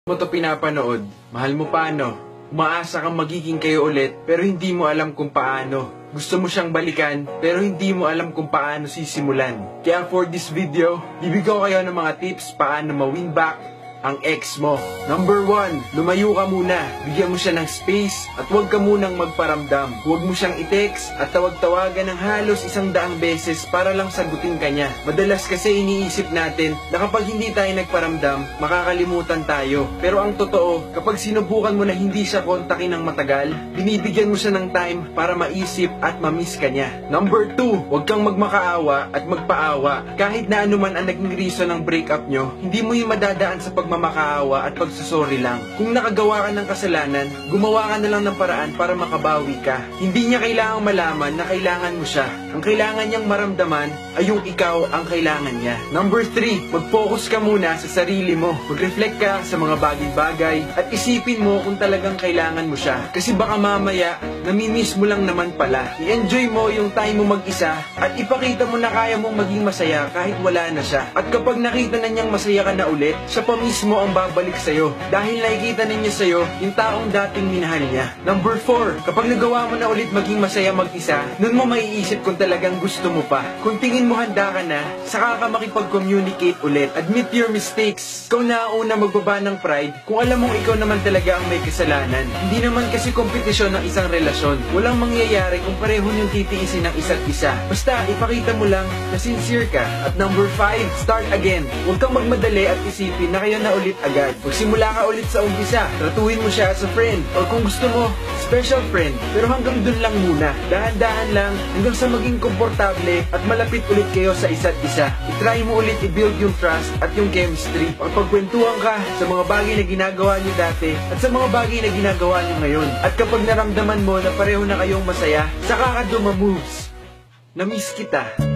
Mo to pinapanood, mahal mo paano? Umaasa kang magiging kayo ulit pero hindi mo alam kung paano. Gusto mo siyang balikan pero hindi mo alam kung paano sisimulan. Kaya for this video, bibigyan ko kayo ng mga tips paano ma-win back ang ex mo. Number 1, lumayo ka muna. Bigyan mo siya ng space at huwag ka munang magparamdam. Huwag mo siyang i-text at tawag-tawagan ng halos 100 beses para lang sagutin ka niya. Madalas kasi iniisip natin na kapag hindi tayo nagparamdam, makakalimutan tayo. Pero ang totoo, kapag sinubukan mo na hindi siya kontakin ng matagal, binibigyan mo siya ng time para maisip at ma-miss ka niya. Number 2, huwag kang magmakaawa at magpaawa. Kahit na anuman ang naging reason ng breakup nyo, hindi mo yung madadaan sa pagmamakaawa at pagsusori lang. Kung nakagawa ka ng kasalanan, gumawa ka na lang ng paraan para makabawi ka. Hindi niya kailangang malaman na kailangan mo siya. Ang kailangan niyang maramdaman ay yung ikaw ang kailangan niya. Number 3, mag-focus ka muna sa sarili mo. Mag-reflect ka sa mga bagay-bagay at isipin mo kung talagang kailangan mo siya. Kasi baka mamaya, namimiss mo lang naman pala. I-enjoy mo yung time mo mag-isa at ipakita mo na kaya mong maging masaya kahit wala na siya. At kapag nakita na niyang masaya ka na ulit, siya pa mismo ang babalik sa'yo dahil nakikita na niya sa'yo yung taong dating minahal niya. Number 4, kapag nagawa mo na ulit maging masaya mag-isa, nun mo maiisip kung talagang gusto mo pa. Kung tingin mo handa ka na, saka ka makipag-communicate ulit. Admit your mistakes. Ikaw na ang una magbaba ng pride kung alam mong ikaw naman talaga ang may kasalanan. Hindi naman kasi kompetisyon ng isang relasyon. Walang mangyayari kung pareho niyong titiisin ng isa't isa. Basta ipakita mo lang na sincere ka. At number 5, start again. Huwag kang magmadali at isipin na kayo na ulit agad. Magsimula ka ulit sa umpisa. Tratuhin mo siya as a friend. Or kung gusto mo, special friend. Pero hanggang dun lang muna. Dahan-dahan lang hanggang sa maging komportable at malapit ulit kayo sa isa't isa. I-try mo ulit i-build yung trust at yung chemistry. Pagkwentuhan ka sa mga bagay na ginagawa niyo dati at sa mga bagay na ginagawa niyo ngayon. At kapag naramdaman mo na pareho na kayong masaya, saka ka duma-moves. Na-miss kita.